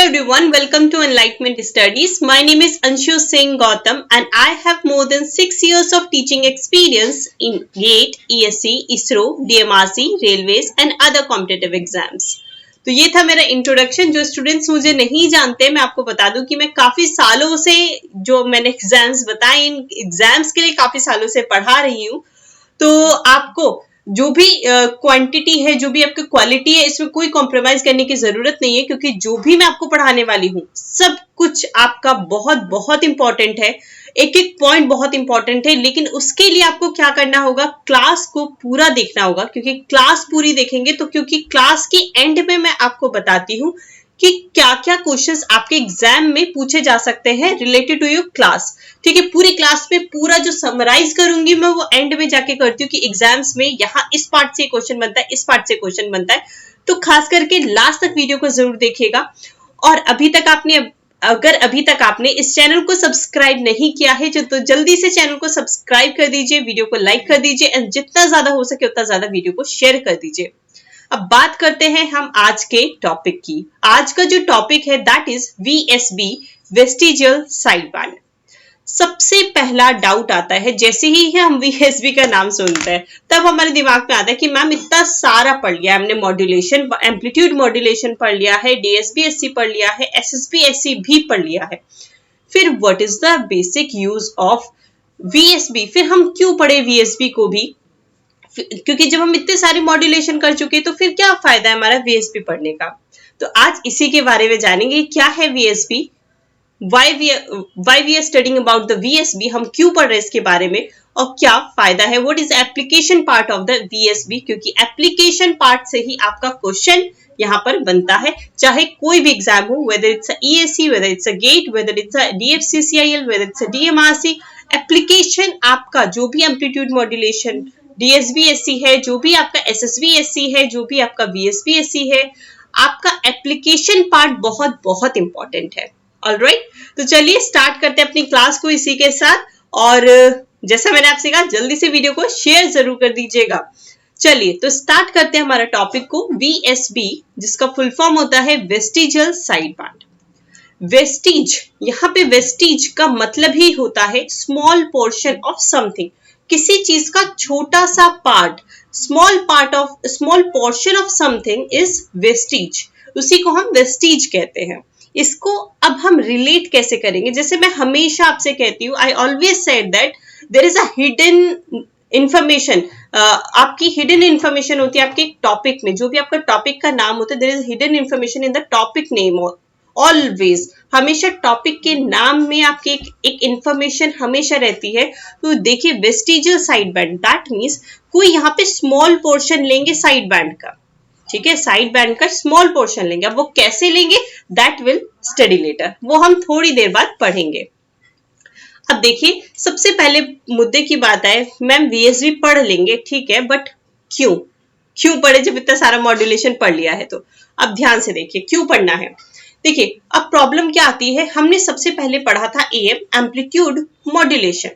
everyone, welcome to Enlightenment Studies. My name is Anshu Singh Gautam and I have more than 6 years of teaching experience in GATE, ESC, ISRO, DMRC, Railways and other competitive exams. तो ये था मेरा introduction. जो students मुझे नहीं जानते, मैं आपको बता दूं कि मैं काफी सालों से जो मैंने एग्जाम्स बताए, इन एग्जाम्स के लिए काफी सालों से पढ़ा रही हूँ। तो आपको जो भी क्वांटिटी है, जो भी आपकी क्वालिटी है, इसमें कोई कॉम्प्रोमाइज करने की जरूरत नहीं है, क्योंकि जो भी मैं आपको पढ़ाने वाली हूँ सब कुछ आपका बहुत बहुत इंपॉर्टेंट है। एक एक पॉइंट बहुत इंपॉर्टेंट है, लेकिन उसके लिए आपको क्या करना होगा, क्लास को पूरा देखना होगा। क्योंकि क्लास पूरी देखेंगे तो, क्योंकि क्लास के एंड में मैं आपको बताती हूँ कि क्या क्या क्वेश्चंस आपके एग्जाम में पूछे जा सकते हैं रिलेटेड टू योर क्लास। ठीक है, पूरी क्लास में पूरा जो समराइज करूंगी मैं, वो एंड में जाके करती हूँ कि एग्जाम्स में यहाँ इस पार्ट से क्वेश्चन बनता है, इस पार्ट से क्वेश्चन बनता है। तो खास करके लास्ट तक वीडियो को जरूर देखिएगा। और अगर अभी तक आपने इस चैनल को सब्सक्राइब नहीं किया है तो जल्दी से चैनल को सब्सक्राइब कर दीजिए, वीडियो को लाइक कर दीजिए एंड जितना ज्यादा हो सके उतना ज्यादा वीडियो को शेयर कर दीजिए। अब बात करते हैं हम आज के टॉपिक की। आज का जो टॉपिक है दैट इज वीएसबी, वेस्टिजियल साइडबैंड। सबसे पहला डाउट आता है जैसे ही हम वीएसबी का नाम सुनते हैं, तब हमारे दिमाग में आता है कि मैम इतना सारा पढ़ लिया हमने, मॉड्यूलेशन, एम्पलीट्यूड मॉड्यूलेशन पढ़ लिया है, डीएसबी-एससी पढ़ लिया है, एसएसबी-एससी भी पढ़ लिया है, फिर what is the basic use of VSB? फिर हम क्यों पढ़े वीएसबी को भी? क्योंकि जब हम इतने सारे मॉड्यूलेशन कर चुके तो फिर क्या फायदा है हमारा वीएसबी पढ़ने का? तो आज इसी के बारे में जानेंगे, क्या है वीएसबी, why we are studying about the VSB, हम क्यों पढ़ रहे हैं इसके बारे में और क्या फायदा है, what is the application part of the VSB? क्योंकि एप्लीकेशन पार्ट से ही आपका क्वेश्चन यहाँ पर बनता है, चाहे कोई भी एग्जाम हो, whether it's a ESC, whether it's a GATE, whether it's a DFCCIL, whether it's a DMRC, application आपका जो भी एम्पलीट्यूड मॉड्यूलेशन DSB-SC है, जो भी आपका SSB-SC है, जो भी आपका VSB-SC है, आपका एप्लीकेशन पार्ट बहुत बहुत इंपॉर्टेंट है। ऑलराइट, तो चलिए स्टार्ट करते हैं अपनी क्लास को इसी के साथ। और जैसा मैंने आपसे कहा, जल्दी से वीडियो को शेयर जरूर कर दीजिएगा। चलिए तो स्टार्ट करते हैं हमारा टॉपिक को, VSB, जिसका फुल फॉर्म होता है वेस्टिजियल साइडबैंड। वेस्टिज, यहाँ पे वेस्टिज का मतलब ही होता है स्मॉल पोर्शन ऑफ समथिंग, किसी चीज का छोटा सा part, small portion of something is Vestige, उसी को हम वेस्टिज कहते हैं। इसको अब हम रिलेट कैसे करेंगे? जैसे मैं हमेशा आपसे कहती हूँ, I always said that there is a hidden information. आपकी हिडन इंफॉर्मेशन होती है आपके टॉपिक में, जो भी आपका टॉपिक का नाम होता है, there is hidden information in the topic name. Always, हमेशा टॉपिक के नाम में आपकी एक इंफॉर्मेशन हमेशा रहती है। तो देखिए, वेस्टिजियल साइडबैंड, दैट मीन्स कोई यहाँ पे स्मॉल पोर्शन लेंगे साइड बैंड का, ठीक है, साइड बैंड का स्मॉल पोर्शन लेंगे। अब वो कैसे लेंगे, दैट विल स्टडी लेटर, वो हम थोड़ी देर बाद पढ़ेंगे। अब देखिए, सबसे पहले मुद्दे की बात है, मैम वीएसबी पढ़ लेंगे, ठीक है, बट क्यों पढ़े जब इतना सारा मॉड्यूलेशन पढ़ लिया है? तो अब ध्यान से देखिए क्यों पढ़ना है। देखिए, अब प्रॉब्लम क्या आती है, हमने सबसे पहले पढ़ा था M, amplitude modulation.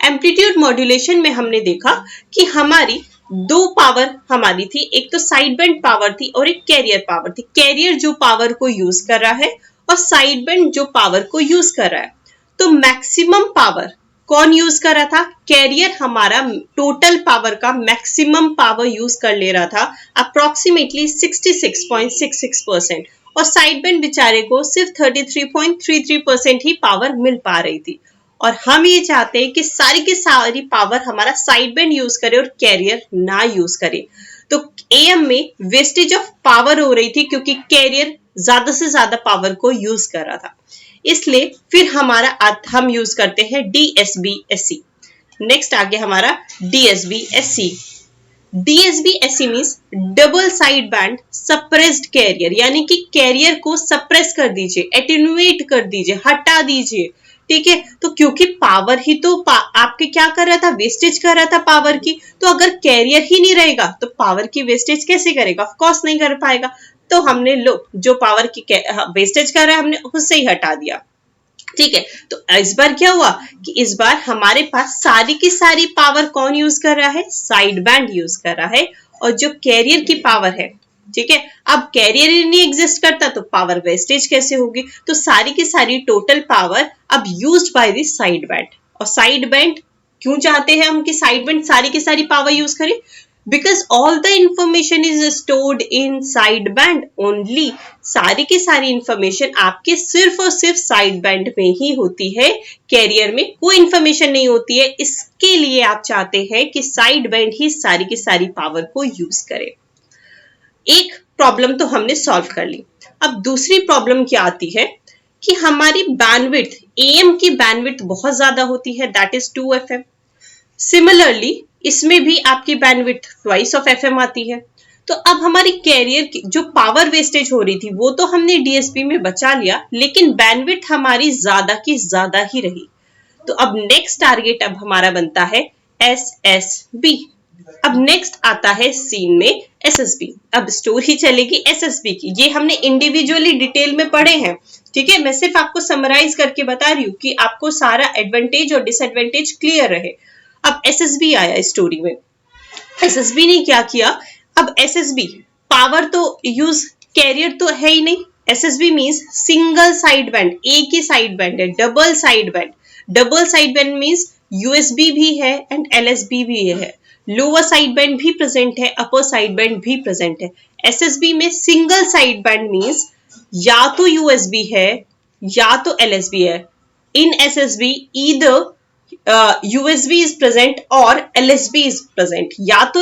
Amplitude modulation में हमने देखा कि हमारी दो पावर हमारी थी, एक तो साइड बैंड पावर थी और एक कैरियर पावर थी। कैरियर जो पावर को यूज कर रहा है और साइड बैंड जो पावर को यूज कर रहा है। तो मैक्सिमम पावर कौन यूज कर रहा था? कैरियर हमारा टोटल पावर का मैक्सिमम पावर यूज कर ले रहा था, अप्रोक्सीमेटली 66.66%, और साइड बैंड बेचारे को सिर्फ 33.33% ही पावर मिल पा रही थी। और हम ये चाहते हैं कि सारी की सारी पावर हमारा साइड बैंड यूज करे और कैरियर ना यूज करे। तो एएम में वेस्टेज ऑफ पावर हो रही थी, क्योंकि कैरियर ज्यादा से ज्यादा पावर को यूज कर रहा था। इसलिए फिर हम यूज करते हैं DSB-SC। नेक्स्ट आ गया हमारा DSB-SC। DSB-SC means double side band suppressed career, यानी कि कैरियर को सप्रेस कर दीजिए, एटेन्युएट कर दीजिए, हटा दीजिए, ठीक है। तो क्योंकि पावर ही तो आपके क्या कर रहा था, वेस्टेज कर रहा था पावर की। तो अगर कैरियर ही नहीं रहेगा तो पावर की वेस्टेज कैसे करेगा? ऑफ कोर्स नहीं कर पाएगा। तो हमने जो पावर की वेस्टेज कर रहा है हमने उससे ही हटा दिया, ठीक है। तो इस बार क्या हुआ कि इस बार हमारे पास सारी की सारी पावर कौन यूज कर रहा है? साइड बैंड यूज कर रहा है। और जो कैरियर की पावर है ठीक है। अब कैरियर ही नहीं एग्जिस्ट करता तो पावर वेस्टेज कैसे होगी? तो सारी की सारी टोटल पावर अब used by the side band. और साइड बैंड क्यों चाहते हैं हम कि साइड बैंड सारी की सारी पावर यूज करे? Because all the information is stored in side band only. सारी की सारी इंफॉर्मेशन आपके सिर्फ और सिर्फ साइड बैंड में ही होती है, कैरियर में कोई इंफॉर्मेशन नहीं होती है। इसके लिए आप चाहते हैं कि साइड बैंड ही सारी की सारी पावर को यूज करे। एक प्रॉब्लम तो हमने सॉल्व कर ली। अब दूसरी प्रॉब्लम क्या आती है कि हमारी बैंडविड्थ, एएम की बैंडविड्थ बहुत ज्यादा होती है, दैट इज 2 FM। सिमिलरली इसमें भी आपकी बैंडविड्थ ट्वाइस ऑफ FM आती है। तो अब हमारी कैरियर की जो पावर वेस्टेज हो रही थी वो तो हमने डीएसपी में बचा लिया, लेकिन बैंडविड्थ हमारी ज्यादा की ज्यादा ही रही। तो अब नेक्स्ट टारगेट अब हमारा बनता है SSB। अब नेक्स्ट आता है सीन में SSB। अब स्टोरी चलेगी SSB की। ये हमने इंडिविजुअली डिटेल में पढ़े हैं, ठीक है। मैं सिर्फ आपको समराइज करके बता रही हूँ कि आपको सारा एडवांटेज और डिसएडवांटेज क्लियर रहे। अब SSB आया स्टोरी में। SSB ने क्या किया? अब SSB पावर तो यूज, कैरियर तो है ही नहीं। SSB means single side band, एक ही साइड बैंड है, double side band. Double side band means USB भी है एंड LSB भी है। लोअर साइड बैंड भी प्रेजेंट है, अपर साइड बैंड भी प्रेजेंट है। SSB में सिंगल साइड बैंड मीन्स या तो USB है या तो LSB है। इन SSB either USB is present और LSB is present। या तो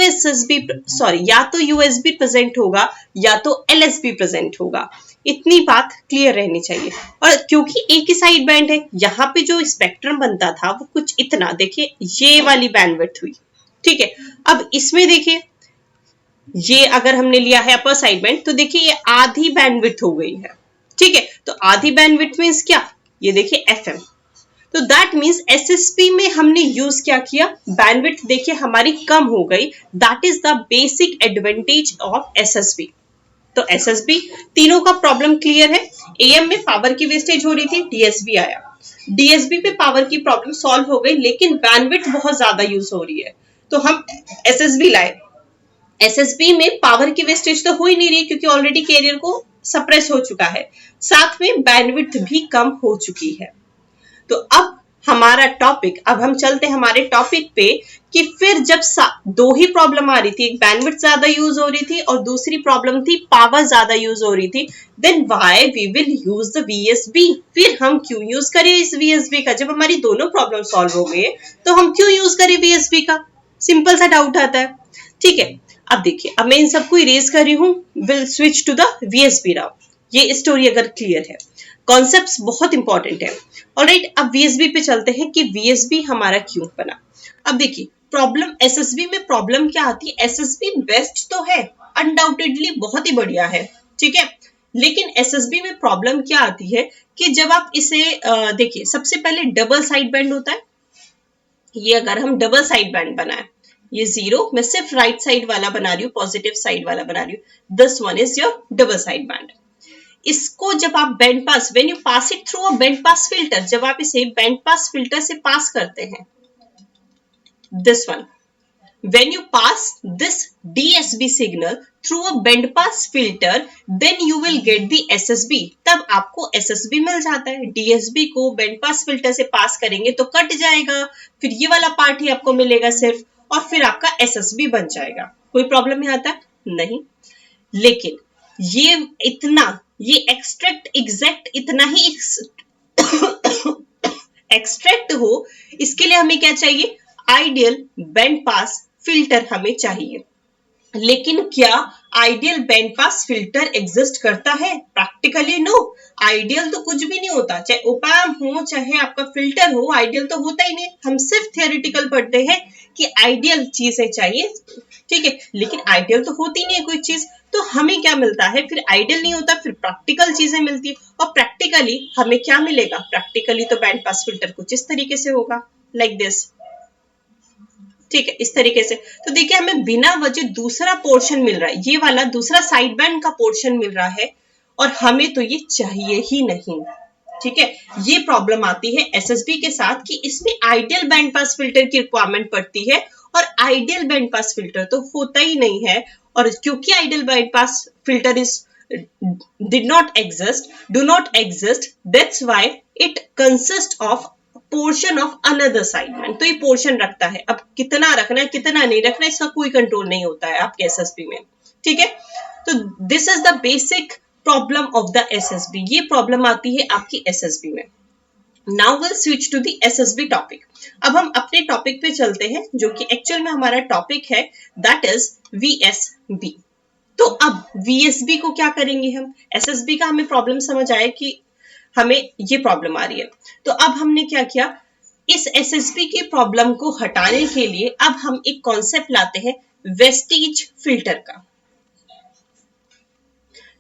USB present होगा या तो LSB present होगा। इतनी बात क्लियर रहनी चाहिए। और क्योंकि एक ही साइड बैंड है, यहाँ पे जो स्पेक्ट्रम बनता था वो कुछ इतना, देखिए ये वाली बैंडविड्थ हुई, ठीक है। अब इसमें देखिए ये अगर हमने लिया है अपर साइड बैंड तो देखिए ये आधी बैंडविड्थ हो गई है, ठीक है। तो आधी बैंडविड्थ मींस क्या? ये देखिए FM। तो दैट मीन्स SSB में हमने यूज क्या किया? बैंडविड्थ देखिए हमारी कम हो गई। That is the basic advantage of SSB। तो SSB तीनों का प्रॉब्लम क्लियर है। AM में पावर की वेस्टेज हो रही थी, DSB आया। DSB पे पावर की प्रॉब्लम सॉल्व हो गई, लेकिन बैंडविड्थ बहुत ज्यादा यूज हो रही है तो हम SSB लाए। SSB में पावर की वेस्टेज तो हो ही नहीं रही क्योंकि ऑलरेडी कैरियर को सप्रेस हो चुका है, साथ में बैंडविड्थ भी कम हो चुकी है। तो अब हमारा टॉपिक, अब हम चलते हैं हमारे टॉपिक पे कि फिर जब दो ही प्रॉब्लम आ रही थी, एक बैंडविड्थ ज्यादा यूज हो रही थी और दूसरी प्रॉब्लम थी पावर ज्यादा यूज हो रही थी, then why we will use the VSB। फिर हम क्यों यूज करें इस VSB का? जब हमारी दोनों प्रॉब्लम सॉल्व हो गए तो हम क्यों यूज करें VSB का? सिंपल सा डाउट आता है, ठीक है। अब देखिए, अब मैं इन सबको इरेज कर रही हूँ, will switch to the VSB now. ये स्टोरी अगर क्लियर है, कॉन्सेप्ट्स बहुत इंपॉर्टेंट है। ऑलराइट, अब VSB पे चलते हैं कि VSB हमारा क्यों बना। अब देखिए प्रॉब्लम SSB में प्रॉब्लम क्या आती है? SSB बेस्ट तो है, अनडाउटेडली बहुत ही बढ़िया है, ठीक है। लेकिन SSB में प्रॉब्लम क्या आती है कि जब आप इसे देखिए, सबसे पहले डबल साइड बैंड होता है। ये अगर हम डबल साइड बैंड बनाए, ये 0, मैं सिर्फ राइट साइड वाला बना रही हूँ, पॉजिटिव साइड वाला बना रही हूँ। This one is your double side band. इसको जब आप band pass, when you pass it through a band pass filter, जब आप इसे बैंड पास फिल्टर से पास करते हैं, this one, when you pass this DSB signal through a band pass filter, then you will get the SSB। तब आपको SSB मिल जाता है। DSB को बैंड पास फिल्टर से पास करेंगे तो कट जाएगा, फिर ये वाला पार्ट ही आपको मिलेगा सिर्फ, और फिर आपका SSB बन जाएगा। कोई प्रॉब्लम नहीं आता? नहीं। लेकिन ये एक्सट्रैक्ट एग्जैक्ट इतना ही एक्सट्रैक्ट हो, इसके लिए हमें क्या चाहिए? आइडियल बैंड पास फिल्टर हमें चाहिए। लेकिन क्या ideal band pass filter exist करता है? Practically no. आइडियल तो कुछ भी नहीं होता, चाहे ओपैम हो चाहे आपका फिल्टर हो, आइडियल तो होता ही नहीं। हम सिर्फ थियोरेटिकल पढ़ते हैं कि आइडियल चीजें चाहिए, ठीक है, लेकिन आइडियल तो होती नहीं है कोई चीज। तो हमें क्या मिलता है? फिर आइडियल नहीं होता, फिर प्रैक्टिकल चीजें मिलती है। और प्रैक्टिकली हमें क्या मिलेगा? प्रैक्टिकली तो बैंड पास फिल्टर कुछ इस तरीके से होगा, लाइक दिस, ठीक है, इस तरीके से। तो देखिए हमें बिना वजह दूसरा पोर्शन मिल रहा है, ये वाला दूसरा साइड बैंड का पोर्शन मिल रहा है, और हमें तो ये चाहिए ही नहीं, ठीक है। ये प्रॉब्लम आती है SSB के साथ कि इसमें आइडियल बैंड पास फिल्टर की रिक्वायरमेंट पड़ती है, और आइडियल बैंड पास फिल्टर तो होता ही नहीं है। और क्योंकि ideal band pass filter is did not exist, do not exist, that's why it consists of portion of another sideband. तो ये पोर्शन रखता है, अब कितना रखना है कितना नहीं रखना है इसका कोई कंट्रोल नहीं होता है आपके एसएसबी में, ठीक है। तो this is the basic problem of the SSB, ये प्रॉब्लम आती है आपकी एसएसबी में। Now will switch to the SSB topic. अब हम अपने टॉपिक पे चलते हैं जो कि एक्चुअल में हमारा टॉपिक है, दैट इज वीएसबी। तो अब वीएसबी को क्या करेंगे हम, एसएसबी का हमें प्रॉब्लम समझ आया कि हमें ये प्रॉब्लम आ रही है, तो अब हमने क्या किया, इस एसएसबी की प्रॉब्लम को हटाने के लिए अब हम एक कॉन्सेप्ट लाते हैं वेस्टीज फिल्टर का।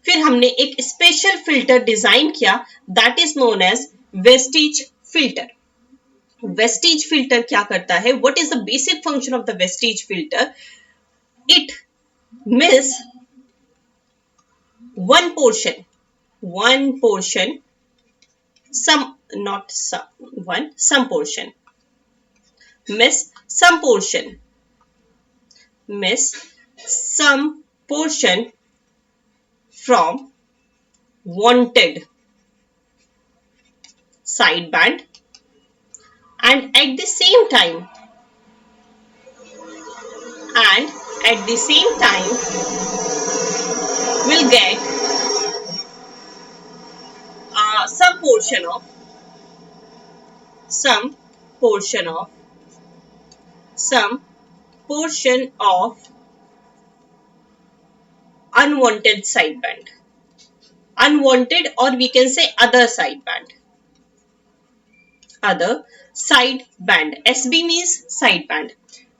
फिर हमने एक स्पेशल फिल्टर डिजाइन किया that is known as vestige filter. Vestige filter क्या करता है, what is the basic function of the vestige filter, it miss one portion, some portion, miss some portion from wanted sideband, and at the same time will get some portion of unwanted sideband, unwanted, or we can say other sideband, SB means sideband।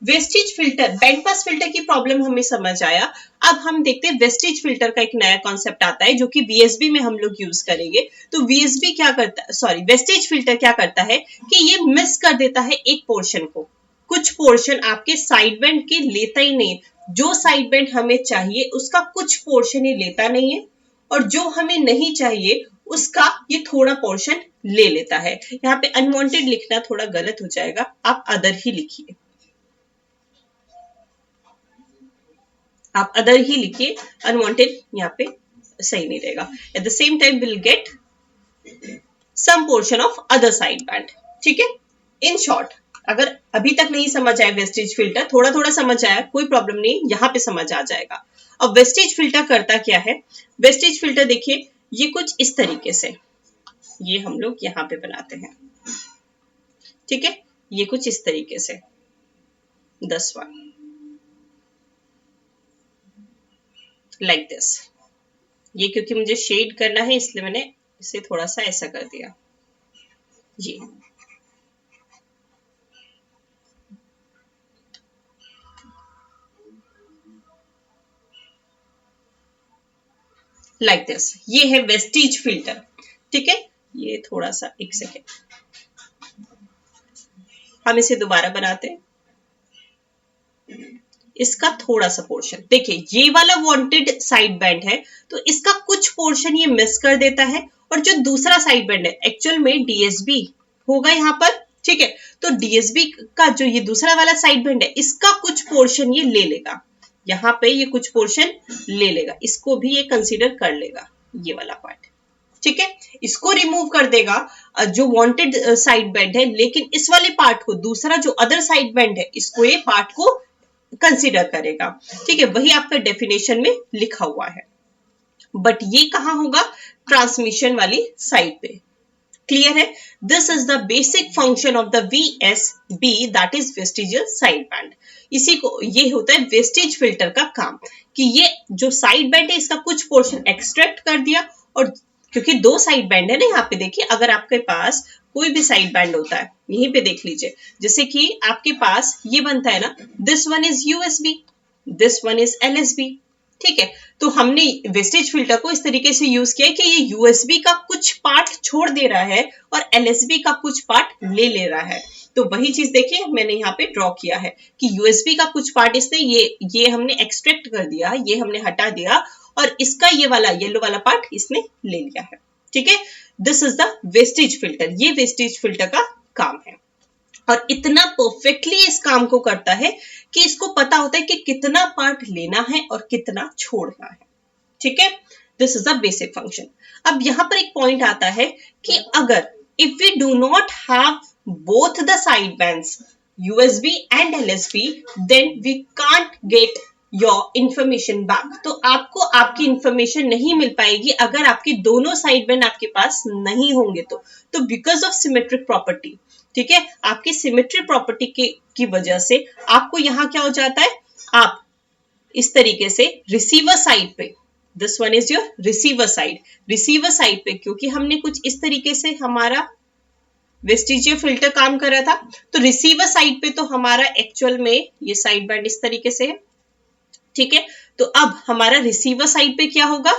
Wastage filter, band pass filter की problem हमें समझ आया। अब हम देखते हैं wastage filter का एक नया कॉन्सेप्ट आता है जो कि वीएसबी में हम लोग यूज करेंगे। तो वीएसबी क्या करता है, सॉरी वेस्टेज फिल्टर क्या करता है कि ये मिस कर देता है एक पोर्शन को, कुछ पोर्शन आपके साइड बैंड के लेता ही नहीं, जो साइड बैंड हमें चाहिए उसका कुछ पोर्शन ये लेता नहीं है, और जो हमें नहीं चाहिए उसका ये थोड़ा पोर्शन ले लेता है। यहाँ पे अनवांटेड लिखना थोड़ा गलत हो जाएगा, आप अदर ही लिखिए, आप अदर ही लिखिए, अनवांटेड यहाँ पे सही नहीं रहेगा। At the same time will get some portion of other side band, ठीक है। इन शॉर्ट, अगर अभी तक नहीं समझ आया वेस्टेज फिल्टर, थोड़ा थोड़ा समझ आया, कोई प्रॉब्लम नहीं, यहाँ पे समझ आ जाएगा। अब वेस्टेज फिल्टर करता क्या है, वेस्टेज फिल्टर देखिए ये कुछ इस तरीके से, ये हम लोग यहाँ पे बनाते हैं, ठीक है, ये कुछ इस तरीके से 10वां लाइक दिस। ये क्योंकि मुझे शेड करना है इसलिए मैंने इसे थोड़ा सा ऐसा कर दिया, ये लाइक दिस, ये है वेस्टीज फिल्टर, ठीक है। ये थोड़ा सा, एक सेकेंड, हम इसे दोबारा बनाते हैं। इसका थोड़ा सा पोर्शन देखिए, ये वाला वांटेड साइड बैंड है तो इसका कुछ पोर्शन ये मिस कर देता है, और जो दूसरा साइड बैंड है एक्चुअल में डीएसबी होगा यहाँ पर, ठीक है। तो डीएसबी का जो ये दूसरा वाला साइड बैंड है इसका कुछ पोर्शन ये ले लेगा, यहाँ पे ये कुछ पोर्शन ले लेगा, इसको भी ये कंसीडर कर लेगा, ये वाला पार्ट, ठीक है। इसको रिमूव कर देगा जो वांटेड साइड बैंड है, लेकिन इस वाले पार्ट को, दूसरा जो अदर साइड बैंड है, इसको ये पार्ट को कंसीडर करेगा, ठीक है। वही आपका डेफिनेशन में लिखा हुआ है, बट ये कहां होगा, ट्रांसमिशन वाली साइड पे, क्लियर है। This is the basic function of the VSB, that is vestigial side band. इसी को, ये होता है वेस्टेज फिल्टर का काम, कि ये जो साइड बैंड है इसका कुछ पोर्शन एक्सट्रैक्ट कर दिया, और क्योंकि दो साइड बैंड है ना, यहाँ पे देखिए, अगर आपके पास कोई भी साइड बैंड होता है, यहीं पे देख लीजिए, जैसे कि आपके पास ये बनता है ना, this one is USB, this one is LSB, ठीक है। तो हमने वेस्टेज फिल्टर को इस तरीके से यूज किया कि ये यूएसबी का कुछ पार्ट छोड़ दे रहा है और एलएसबी का कुछ पार्ट ले रहा है। तो वही चीज देखिए मैंने यहाँ पे ड्रॉ किया है कि यूएसबी का कुछ पार्ट इसने ये हमने एक्सट्रैक्ट कर दिया, ये हमने हटा दिया, और इसका ये वाला येलो वाला पार्ट इसने ले लिया है, ठीक है। This is the wastage filter, ये वेस्टेज फिल्टर का काम है। और इतना परफेक्टली इस काम को करता है कि इसको पता होता है कि कितना पार्ट लेना है और कितना छोड़ना है। ठीक है, this is the basic function. अब यहां पर एक पॉइंट आता है कि अगर if we do not have both the side bands USB and LSB, then we can't get your information back। तो आपको आपकी इंफॉर्मेशन नहीं मिल पाएगी अगर आपके दोनों साइड बैंड आपके पास नहीं होंगे तो बिकॉज ऑफ सिमेट्रिक प्रॉपर्टी, ठीक है, आपकी सिमेट्रिक प्रॉपर्टी की वजह से आपको यहां क्या हो जाता है, आप इस तरीके से रिसीवर साइड पे, this one is your receiver side पे, क्योंकि हमने कुछ इस तरीके से हमारा वेस्टिजियर फिल्टर काम कर रहा था, तो रिसीवर साइड पे तो हमारा एक्चुअल में ये साइड बैंड इस तरीके से है। ठीक है, तो अब हमारा रिसीवर साइड पे क्या होगा,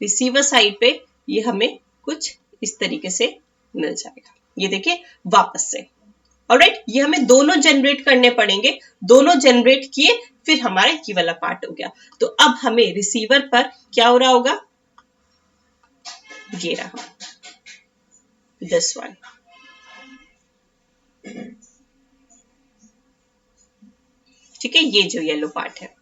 रिसीवर साइड पे ये हमें कुछ इस तरीके से मिल जाएगा, ये देखिए वापस से। ऑलराइट, ये हमें दोनों जनरेट करने पड़ेंगे, दोनों जनरेट किए फिर हमारा ये वाला पार्ट हो गया। तो अब हमें रिसीवर पर क्या हो रहा होगा, ये रहा दिस वन। ठीक है, ये जो येलो पार्ट है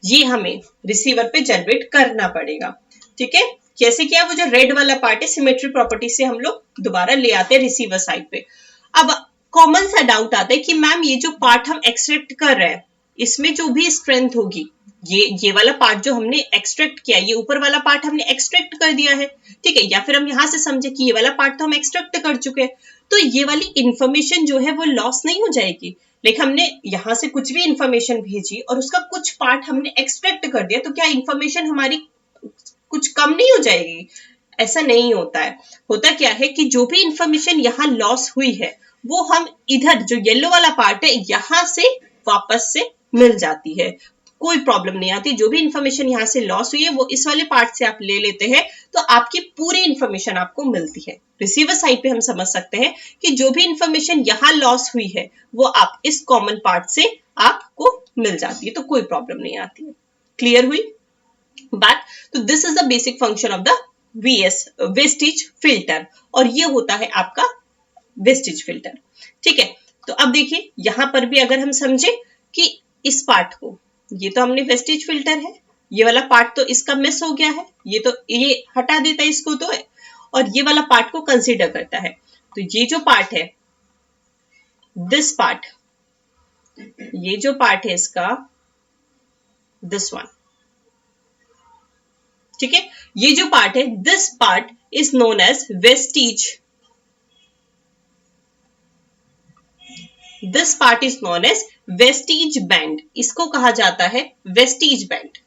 ये हमें रिसीवर पे जनरेट करना पड़ेगा। ठीक है, कैसे किया, वो जो रेड वाला पार्ट है सिमेट्री प्रॉपर्टी से हम लोग दोबारा ले आते हैं रिसीवर साइड पे। अब कॉमन सा डाउट आता है कि मैम ये जो पार्ट हम एक्सट्रैक्ट कर रहे हैं इसमें जो भी स्ट्रेंथ होगी, ये वाला पार्ट जो हमने एक्सट्रैक्ट किया, ये ऊपर वाला पार्ट हमने एक्सट्रैक्ट कर दिया है, ठीक है, या फिर हम यहां से समझे कि ये वाला पार्ट तो हम एक्सट्रैक्ट कर चुके हैं, तो ये वाली इंफॉर्मेशन जो है वो लॉस नहीं हो जाएगी। लेकिन हमने यहां से कुछ भी इंफॉर्मेशन भेजी और उसका कुछ पार्ट हमने एक्सट्रैक्ट कर दिया, तो क्या इंफॉर्मेशन हमारी कुछ कम नहीं हो जाएगी? ऐसा नहीं होता है। होता क्या है कि जो भी इंफॉर्मेशन यहाँ लॉस हुई है वो हम इधर जो येलो वाला पार्ट है यहां से वापस से मिल जाती है, कोई प्रॉब्लम नहीं आती। जो भी इंफॉर्मेशन यहाँ से लॉस हुई है वो इस वाले पार्ट से आप ले लेते हैं, तो आपकी पूरी इंफॉर्मेशन आपको मिलती है। रिसीवर साइड पे हम समझ सकते हैं कि जो भी इंफॉर्मेशन यहाँ लॉस हुई है वो आप इस कॉमन पार्ट से आपको मिल जाती है, तो कोई प्रॉब्लम नहीं आती है। क्लियर हुई बात? तो this is the basic function of the wastage filter, और ये होता है आपका वेस्टेज फिल्टर। ठीक है, तो अब देखिए यहां पर भी अगर हम समझे कि इस पार्ट को, ये तो हमने वेस्टेज फिल्टर है, ये वाला पार्ट तो इसका मिस हो गया है, ये हटा देता है इसको तो, और ये वाला पार्ट को कंसीडर करता है। तो ये जो पार्ट है, दिस पार्ट, ये जो पार्ट है इसका, दिस वन, ठीक है, ये जो पार्ट है, this part is known as vestige. This part is known as vestige band, इसको कहा जाता है वेस्टीज बैंड,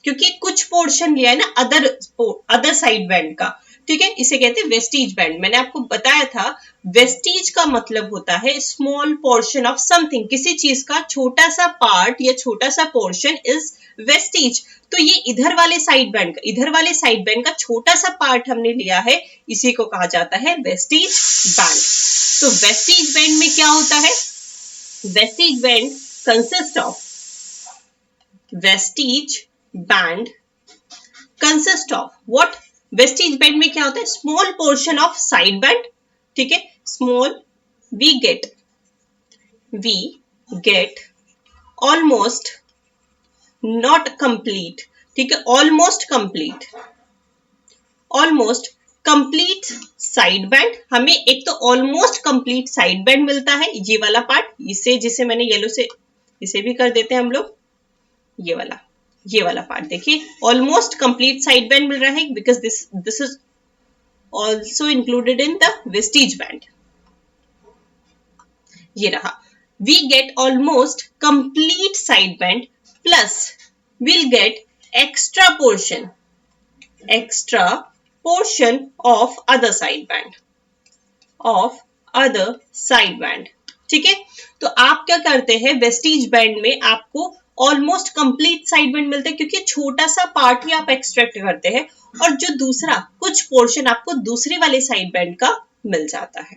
क्योंकि कुछ पोर्शन लिया है ना अदर साइड बैंड का। ठीक है, इसे कहते हैं वेस्टीज बैंड। मैंने आपको बताया था वेस्टीज का मतलब होता है स्मॉल पोर्शन ऑफ समथिंग, किसी चीज का छोटा सा पार्ट या छोटा सा पोर्शन इज वेस्टीज। तो ये इधर वाले साइड बैंड का छोटा सा पार्ट हमने लिया है, इसी को कहा जाता है वेस्टीज बैंड। तो वेस्टीज बैंड में क्या होता है, vestige band consist of, vestige band consist of what, vestige band में क्या होता है, small portion of side band. ठीक है, small, we get almost not complete, ठीक है, ऑलमोस्ट कंप्लीट साइड बैंड। हमें एक तो ऑलमोस्ट कंप्लीट साइड बैंड मिलता है, ये वाला पार्ट, इसे जिसे मैंने येलो से इसे भी कर देते हैं हम लोग, ये वाला पार्ट देखिए, ऑलमोस्ट कंप्लीट साइड बैंड मिल रहा है, because this is also included in the vestige band. ये रहा, we get almost complete side band plus we'll get extra portion of other side band, ठीक है। तो आप क्या करते हैं, वेस्टीज बैंड में आपको ऑलमोस्ट कंप्लीट साइड बैंड मिलता है, क्योंकि छोटा सा पार्ट ही आप एक्सट्रैक्ट करते हैं, और जो दूसरा कुछ पोर्शन आपको दूसरे वाले साइड बैंड का मिल जाता है।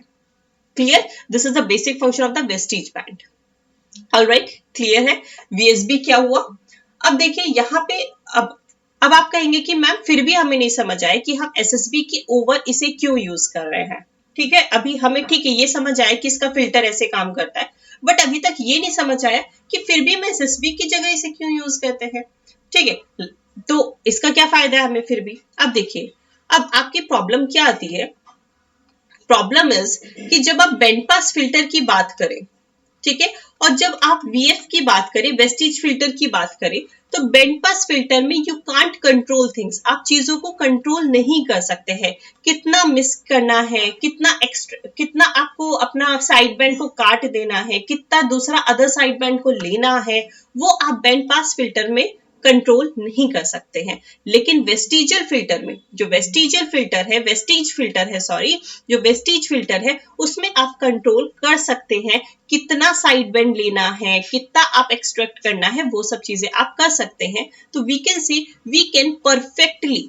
Clear? This is the basic function of the vestige band. Alright, clear है? वीएसबी क्या हुआ? अब देखिए यहाँ पे, अब आप कहेंगे कि मैम फिर भी हमें नहीं समझ आया कि हम एसएसबी के ओवर इसे क्यों यूज कर रहे हैं। ठीक है, अभी हमें ठीक है ये समझ आया कि इसका फिल्टर ऐसे काम करता है, बट अभी तक ये नहीं समझ आया कि फिर भी हम एसएसबी की जगह इसे क्यों यूज करते हैं। ठीक है, तो इसका क्या फायदा है हमें फिर भी। अब देखिए, अब आपकी प्रॉब्लम क्या आती है। प्रॉब्लम इज कि जब आप बैंड पास फिल्टर की बात करें, ठीक है, और जब आप वीएफ की बात करें, वेस्टीज फिल्टर की बात करें, तो बैंड पास फिल्टर में यू कांट कंट्रोल थिंग्स, आप चीजों को कंट्रोल नहीं कर सकते हैं। कितना मिस करना है, कितना एक्स्ट्रा, कितना आपको अपना साइड बैंड को काट देना है, कितना दूसरा अदर साइड बैंड को लेना है, वो आप बैंड पास फिल्टर में कंट्रोल नहीं कर सकते हैं। लेकिन वेस्टिजियल फिल्टर में, जो वेस्टिजियल फिल्टर है, वेस्टीज फिल्टर है सॉरी, जो वेस्टीज फिल्टर है उसमें आप कंट्रोल कर सकते हैं, कितना साइड बैंड लेना है, कितना आप एक्सट्रैक्ट करना है, वो सब चीजें आप कर सकते हैं। तो we can see we can perfectly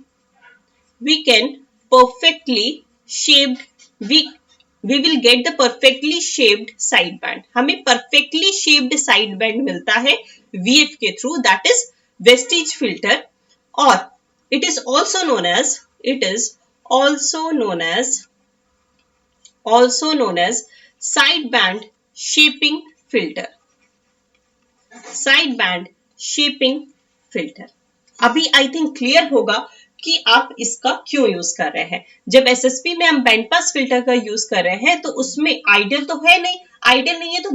shaped, we will get the perfectly shaped side band. हमें perfectly shaped side band मिलता है VF के through, that is vestige filter, और it is also known as side band shaping filter. Side band shaping filter. अभी I think clear होगा कि आप इसका क्यों यूज कर रहे हैं। जब एसएसपी में हम बैंड पास फिल्टर का यूज कर रहे हैं तो उसमें आइडियल तो है नहीं, आइडियल नहीं है तो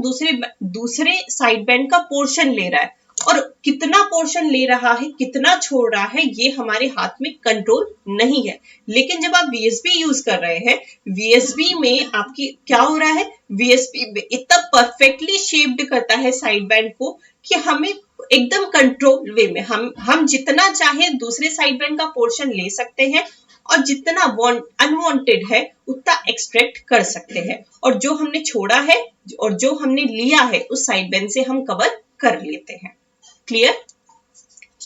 दूसरे साइड बैंड का पोर्शन ले रहा है, और कितना पोर्शन ले रहा है, कितना छोड़ रहा है, ये हमारे हाथ में कंट्रोल नहीं है। लेकिन जब आप वीएसबी यूज कर रहे हैं, वीएसबी में आपकी क्या हो रहा है, वीएसबी इतना परफेक्टली शेप्ड करता है साइड बैंड को कि हमें एकदम कंट्रोल वे में हम जितना चाहे दूसरे साइड बैंड का पोर्शन ले सकते हैं, और जितना अनवांटेड है उतना एक्सट्रैक्ट कर सकते हैं, और जो हमने छोड़ा है और जो हमने लिया है उस साइड बैंड से हम कवर कर लेते हैं। Clear?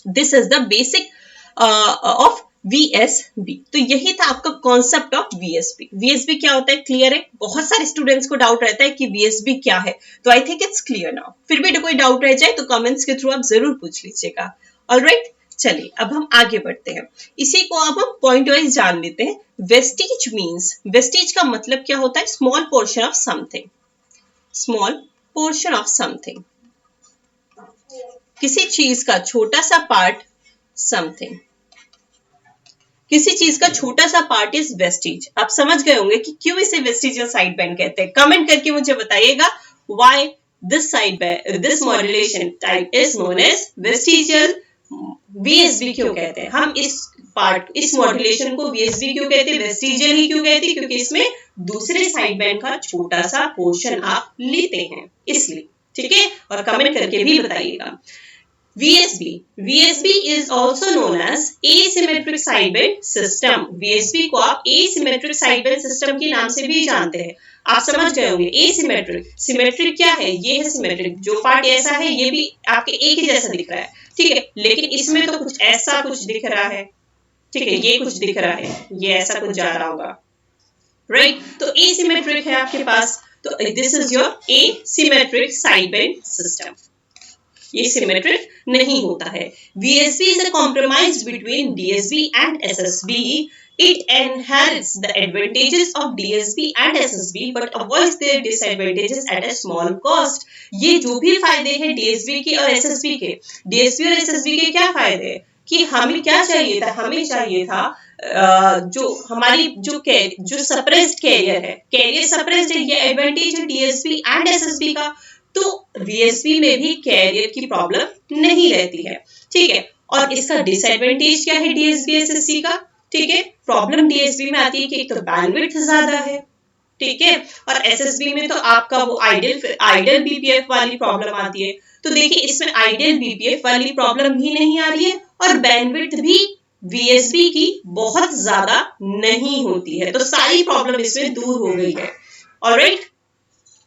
This is the basic of VSB। तो यही था आपका कॉन्सेप्ट ऑफ VSB। VSB क्या होता है, क्लियर है? बहुत सारे स्टूडेंट्स को डाउट रहता है कि VSB क्या है, तो I think it's clear now. फिर भी कोई डाउट रह जाए तो कमेंट्स के थ्रू आप जरूर पूछ लीजिएगा। ऑलराइट, चलिए अब हम आगे बढ़ते हैं। इसी को अब हम पॉइंट वाइज जान लेते हैं। वेस्टीज मीन्स, वेस्टीज का मतलब क्या होता है, small portion of something, small portion of something, किसी चीज का छोटा सा पार्ट, समथिंग, किसी चीज का छोटा सा पार्ट इज वेस्टीज। आप समझ गए होंगे कि क्यों इसे वेस्टिजियल साइड बैंड कहते हैं। कमेंट करके मुझे बताइएगा why this modulation type is known as vestigial. VSB क्यों कहते हैं हम इस मॉड्यूलेशन को VSB क्यों कहते हैं, वेस्टिजियल ही क्यों कहते हैं, क्योंकि इसमें दूसरे साइड बैंड का छोटा सा पोर्शन आप लेते हैं इसलिए। ठीक है, और कमेंट करके भी बताइएगा। VSB is also known as asymmetric sideband system। VSB को आप asymmetric sideband system के नाम से भी जानते हैं। आप समझ गए होंगे asymmetric, सिमेट्रिक क्या है, ये है सिमेट्रिक, जो पार्ट ऐसा है ये भी आपके एक ही जैसा दिख रहा है, ठीक है, लेकिन इसमें तो कुछ ऐसा कुछ दिख रहा है, ठीक है, ये कुछ दिख रहा है, ये ऐसा कुछ जा रहा होगा, राइट? तो asymmetric है आपके पास, तो this is your asymmetric sideband system। ये सिमेट्रिक नहीं होता है। VSB is a compromise between DSB and SSB. It inherits the advantages of DSB and SSB but avoids their disadvantages at a small cost. ये जो भी फायदे हैं DSB के और SSB के, DSB और SSB के क्या फायदे हैं कि हमें क्या चाहिए था, हमें चाहिए था जो हमारी जो सप्रेस्ड कैरियर है, कैरियर सप्रेस्ड है, ये एडवांटेज है DSB एंड SSB का। तो VSB में भी कैरियर की प्रॉब्लम नहीं रहती है, ठीक है। और इसका डिसएडवांटेज क्या है DSB SSC का, ठीक है, प्रॉब्लम DSB में आती है कि एक तो बैंडविड्थ ज्यादा है, ठीक है, और SSB में तो आपका वो आइडियल BPF वाली प्रॉब्लम आती है। तो देखिए इसमें आइडियल BPF वाली प्रॉब्लम भी नहीं आ रही है और बैंडविड्थ भी VSB की बहुत ज्यादा नहीं होती है, तो सारी प्रॉब्लम इसमें दूर हो गई है। ऑलराइट,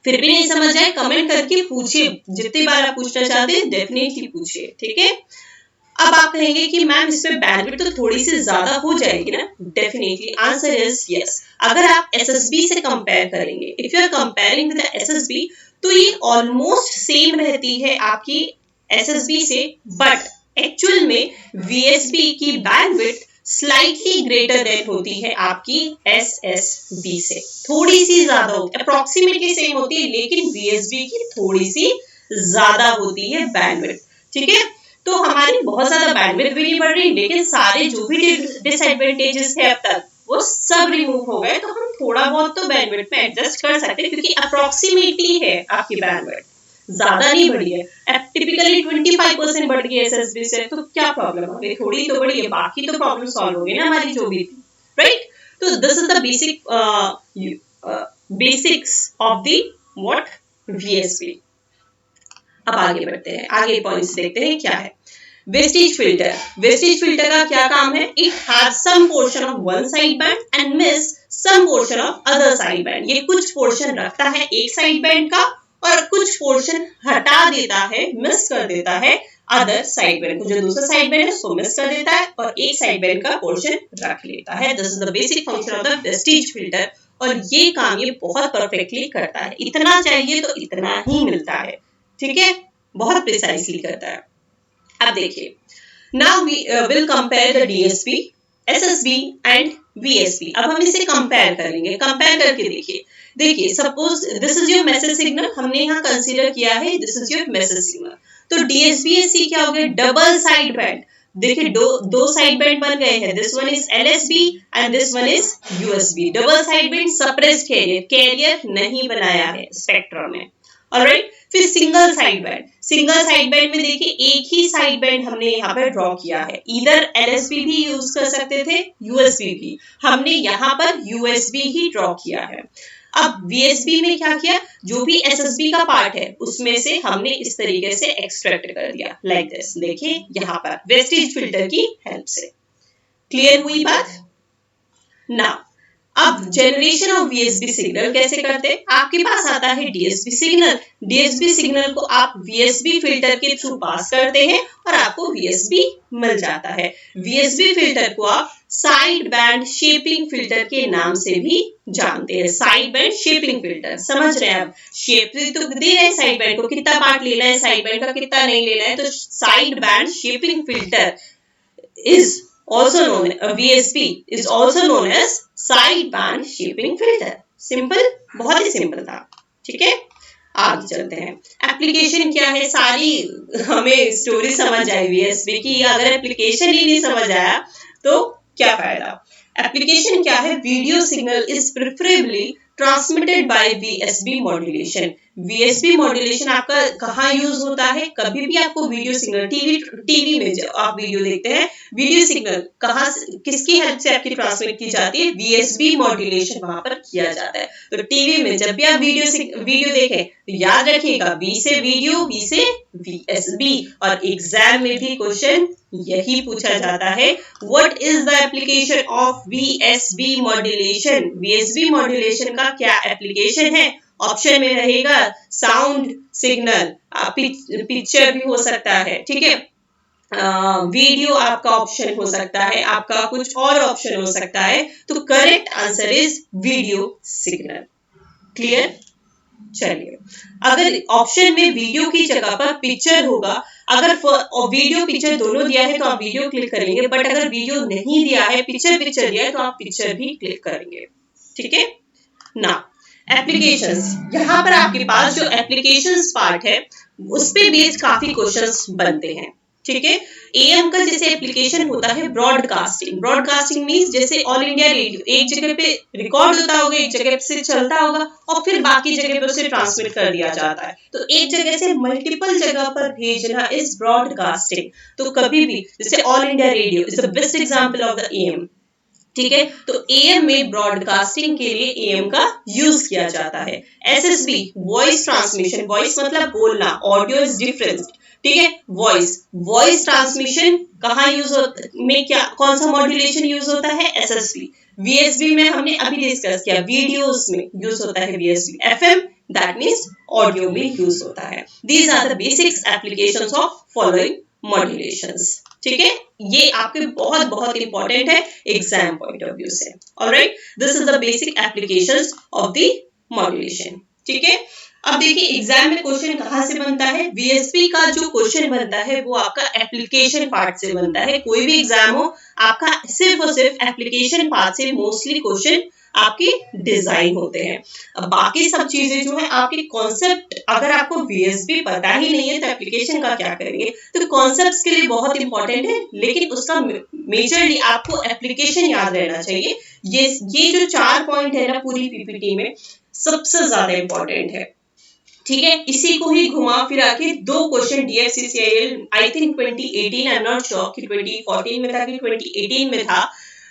फिर भी नहीं समझ आए कमेंट करके पूछिए, जितनी बार आप पूछना चाहते हैं डेफिनेटली पूछिए, ठीक है। अब आप कहेंगे कि मैम इसमें बैंडविड्थ तो थोड़ी सी ज्यादा हो जाएगी ना, डेफिनेटली आंसर इज यस। अगर आप SSB से कंपेयर करेंगे, if you are comparing with SSB, तो ये ऑलमोस्ट सेम रहती है आपकी SSB से, बट एक्चुअल में VSB की बैंडविड्थ स्लाइटली ग्रेटर देन होती है आपकी SSB से, थोड़ी सी ज्यादा होती है, अप्रोक्सीमेटली सेम होती है, लेकिन VSB की थोड़ी सी ज्यादा होती है बैंडविड्थ। ठीक है, तो हमारी बहुत ज्यादा बैंडविड्थ भी नहीं बढ़ रही, लेकिन सारे जो भी डिसएडवांटेजेस थे अब तक वो सब रिमूव हो गए, तो हम थोड़ा बहुत तो बैंडविड्थ में एडजस्ट कर सकते हैं, क्योंकि अप्रोक्सीमेटली है आपकी बैंडविड्थ, ज्यादा नहीं बढ़ी है। टिपिकली 25% बढ़ गई SSB से, तो क्या प्रॉब्लम है, थोड़ी तो बढ़ी है, बाकी तो प्रॉब्लम सॉल्व हो गई ना हमारी जो भी थी, राइट। तो this is the basics of the what VSB। अब आगे बढ़ते हैं, आगे पॉइंट्स देखते हैं क्या है। वेस्टेज फिल्टर, वेस्टेज फिल्टर का क्या काम है? It have some portion of one side band and miss some portion of other side band. ये कुछ पोर्शन रखता है एक साइड बैंड का और कुछ पोर्शन हटा देता है, मिस कर देता है अदर साइड बैंड को, जो दूसरा साइड बैंड है उसको मिस कर देता है और एक साइड बैंड का पोर्शन रख लेता है। This is the basic function of the wastage filter, और ये काम ये बहुत परफेक्टली करता है। इतना चाहिए तो इतना ही मिलता है, ठीक है, बहुत प्रिसाइसली करता है। अब देखिए, now we will compare the DSP, SSB एंड VSB। अब हम इसे कंपेयर करेंगे, कंपेयर करके देखिए, देखिए suppose this is your message signal, हमने यहाँ कंसीडर किया है this is your message signal, तो DSB-SC क्या हो गया? Double side band. देखिए दो साइड बैंड बन गए हैं, this one is LSB and this one is USB। Double side band suppressed carrier, carrier नहीं बनाया है स्पेक्ट्रम में, ऑलराइट। फिर single side band, single side band में देखिए एक ही साइड बैंड हमने यहाँ पर ड्रॉ किया है, इधर LSB भी यूज कर सकते थे, USB भी, हमने यहाँ पर USB ही ड्रॉ किया है। अब VSB में क्या किया? जो भी SSB का पार्ट है उसमें से हमने इस तरीके से एक्सट्रैक्ट कर दिया, लाइक दिस। देखिए यहाँ पर वेस्टेज फिल्टर की हेल्प से। क्लियर हुई बात? नाउ अब जनरेशन ऑफ VSB सिग्नल कैसे करते हैं? आपके पास आता है DSP सिग्नल, DSP सिग्नल को आप VSB फिल्टर के थ्रू पास करते हैं और आपको VSB मिल जाता है। VSB फिल्टर को आप साइड बैंड शेपिंग फिल्टर के नाम से भी जानते हैं। साइड बैंड शेपिंग फिल्टर, समझ रहे हैं आप? शेप तो दे रहे हैं साइड बैंड को, कितना पार्ट लेना है साइड बैंड का, कितना नहीं लेना है, तो side band shaping filter is also known VSB is also known as side band shaping filter. Simple, बहुत ही सिंपल था, ठीक है। आगे चलते हैं, एप्लीकेशन क्या है? सारी हमें स्टोरी समझ आई VSB की, अगर एप्लीकेशन ही नहीं समझ आया तो क्या फायदा। एप्लीकेशन क्या है? Video signal is preferably transmitted by VSB modulation. VSB modulation आपका कहाँ यूज होता है? कभी भी आपको वीडियो सिग्नल टीवी में जब आप वीडियो देखते हैं, वीडियो सिग्नल कहाँ किसकी हेल्प से आपकी ट्रांसमिट की जाती है? VSB मॉड्यूलेशन वहां पर किया जाता है। तो टीवी में जब भी आप वीडियो देखें तो याद रखिएगा V से वीडियो, V से VSB, और एग्जाम में भी क्वेश्चन यही पूछा जाता है, what is the application of VSB modulation? VSB modulation का क्या एप्लीकेशन है? ऑप्शन में रहेगा साउंड सिग्नल, पिक्चर भी हो सकता है, ठीक है, वीडियो आपका ऑप्शन हो सकता है, आपका कुछ और ऑप्शन हो सकता है, तो correct answer is video signal. Clear? चलिए, अगर ऑप्शन में वीडियो की जगह पर पिक्चर होगा, अगर वीडियो पिक्चर दोनों दिया है तो आप वीडियो क्लिक करेंगे, बट अगर वीडियो नहीं दिया है, पिक्चर दिया है, तो आप पिक्चर भी क्लिक करेंगे, ठीक है ना। एप्लीकेशंस, यहाँ पर आपके पास जो एप्लीकेशंस पार्ट है उस पे बेस्ड काफी क्वेश्चंस बनते हैं, ठीक है। AM का जैसे एप्लीकेशन होता है ब्रॉडकास्टिंग। ब्रॉडकास्टिंग मींस जैसे ऑल इंडिया रेडियो एक जगह पे रिकॉर्ड होता होगा, एक जगह से चलता होगा और फिर बाकी जगह पे उसे ट्रांसमिट कर दिया जाता है, तो एक जगह से मल्टीपल जगह पर भेजना इज ब्रॉडकास्टिंग। तो कभी भी जैसे all India radio is the best example of the AM, ठीक है। तो AM में ब्रॉडकास्टिंग के लिए AM का यूज किया जाता है। SSB वॉइस ट्रांसमिशन, वॉइस मतलब बोलना, ऑडियो इज डिफरेंट, ठीक है। वॉइस ट्रांसमिशन कहाँ यूज होता में, क्या कौन सा मॉड्यूलेशन यूज होता है? SSB। VSB में हमने अभी डिस्कस किया, वीडियोस में यूज होता है VSB। FM that means audio में यूज होता है। These are the basics applications of following modulations, ठीक है। ये आपके बहुत बहुत इंपॉर्टेंट है एग्जाम पॉइंट ऑफ व्यू से, alright. This is the basic applications of the modulation, ठीक है। अब देखिए एग्जाम में क्वेश्चन कहाँ से बनता है, वीएसपी का जो क्वेश्चन बनता है वो आपका एप्लीकेशन पार्ट से बनता है। कोई भी एग्जाम हो आपका सिर्फ और सिर्फ एप्लीकेशन पार्ट से मोस्टली क्वेश्चन आपके डिजाइन होते हैं। अब बाकी सब चीजें जो है आपके कॉन्सेप्ट, अगर आपको वीएसपी पता ही नहीं है तो एप्लीकेशन का क्या करेंगे। तो कॉन्सेप्ट्स के लिए बहुत इंपॉर्टेंट है, लेकिन उसका मेजरली आपको एप्लीकेशन याद रहना चाहिए। ये जो 4 पॉइंट है ना पूरी पीपीटी में सबसे ज्यादा इंपॉर्टेंट है, ठीक है। इसी को ही घुमा फिरा के 2 question DFCCIL I think 2018, I am not sure कि 2014 में था कि 2018 में था,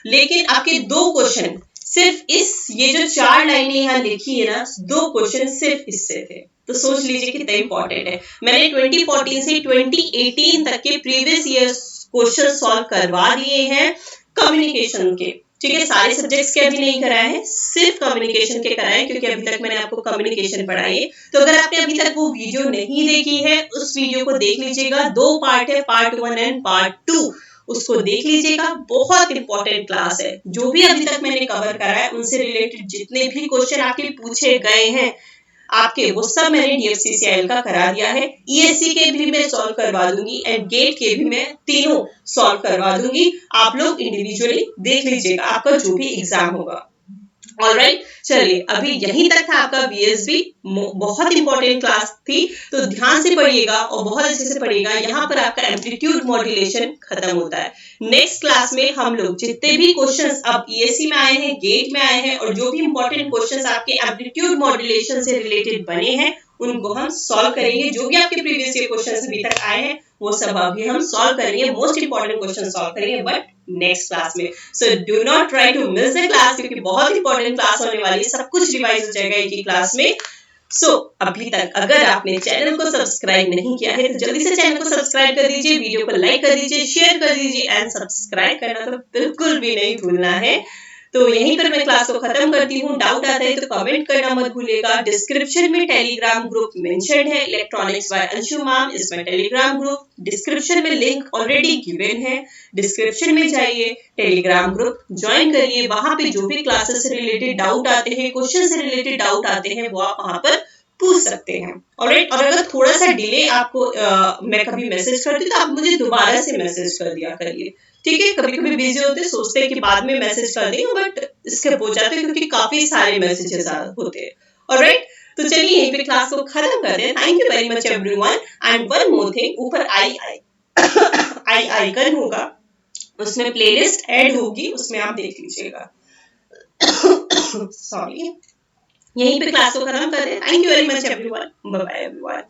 लेकिन आपके 2 क्वेश्चन सिर्फ ये जो 4 लाइनें यहाँ लिखी है ना, 2 क्वेश्चन सिर्फ इससे थे। तो सोच लीजिए कितना इंपॉर्टेंट है। मैंने 2014 से 2018 तक के प्रीवियस ईयर क्वेश्चन सॉल्व करवा दिए हैं कम्युनिकेशन के, ठीक है। सारे सब्जेक्ट्स के अभी नहीं कराए हैं, सिर्फ कम्युनिकेशन के कराए, क्योंकि अभी तक मैंने आपको कम्युनिकेशन पढ़ाई है। तो अगर आपने अभी तक वो वीडियो नहीं देखी है, उस वीडियो को देख लीजिएगा। 2 पार्ट है, पार्ट 1 एंड पार्ट 2, उसको देख लीजिएगा। बहुत इंपॉर्टेंट क्लास है। जो भी अभी तक मैंने कवर करा है उनसे रिलेटेड जितने भी क्वेश्चन आपके पूछे गए हैं आपके, वो सब मैंने DFCCIL का करा दिया है। ESC के भी मैं सॉल्व करवा दूंगी एंड गेट के भी मैं तीनों सॉल्व करवा दूंगी। आप लोग इंडिविजुअली देख लीजिएगा आपका जो भी एग्जाम होगा। ऑलराइट, चलिए अभी यहीं तक था आपका VSB। बहुत इंपॉर्टेंट क्लास थी, तो ध्यान से पढ़िएगा और बहुत अच्छे से पढ़िएगा। यहाँ पर आपका एम्पलीट्यूड मॉड्यूलेशन खत्म होता है। नेक्स्ट क्लास में हम लोग जितने भी क्वेश्चंस अब ESC में आए हैं, गेट में आए हैं, और जो भी इंपॉर्टेंट क्वेश्चंस आपके एम्पलीट्यूड मॉड्यूलेशन से रिलेटेड बने हैं उनको हम सॉल्व करेंगे। जो भी आपके प्रीवियस ईयर क्वेश्चंस अभी तक आए हैं वो सब अभी हम सॉल्व करेंगे। मोस्ट इंपॉर्टेंट क्वेश्चन सॉल्व करेंगे, बट नेक्स्ट क्लास में। So do not try to miss the class, क्योंकि बहुत इंपॉर्टेंट क्लास होने वाली है। सब कुछ रिवाइज हो जाएगा एक ही क्लास में। सो अभी तक अगर आपने चैनल को सब्सक्राइब नहीं किया है तो जल्दी से चैनल को सब्सक्राइब कर दीजिए, वीडियो को लाइक कर दीजिए, शेयर कर दीजिए एंड सब्सक्राइब करना तो बिल्कुल भी नहीं भूलना है। तो यहीं पर मैं क्लास को खत्म करती हूँ। डाउट आता है तो कमेंट करना मत भूलिएगा। डिस्क्रिप्शन में टेलीग्राम ग्रुप मेंशन्ड है, इलेक्ट्रॉनिक्स बाय अंशु मैम, इसमें टेलीग्राम ग्रुप। डिस्क्रिप्शन में लिंक ऑलरेडी गिवन है, डिस्क्रिप्शन में जाइए, टेलीग्राम ग्रुप ज्वाइन करिए। वहां पे जो भी क्लासेस से रिलेटेड डाउट आते हैं, क्वेश्चन से रिलेटेड डाउट आते हैं, वो आप वहां पर पूछ सकते हैं। ऑलराइट, और अगर थोड़ा सा डिले आपको मैं कभी मैसेज करती हूँ तो आप मुझे दोबारा से मैसेज कर दिया करिए, ठीक है। कभी कभी बिजी होते हैं, सोचते हैं कि बाद में मैसेज कर देंगे, बट स्किप हो जाते हैं क्योंकि काफी सारे मैसेजेस होते हैं। ऑलराइट, तो चलिए यहीं पे क्लास को खत्म करते हैं। Thank you very much everyone. And one more thing, ऊपर आई आइकन होगा, उसमें प्लेलिस्ट ऐड होगी, उसमें आप देख लीजिएगा। सॉरी, यहीं पे क्लास को खत्म करते हैं। Thank you very much everyone, bye bye everyone.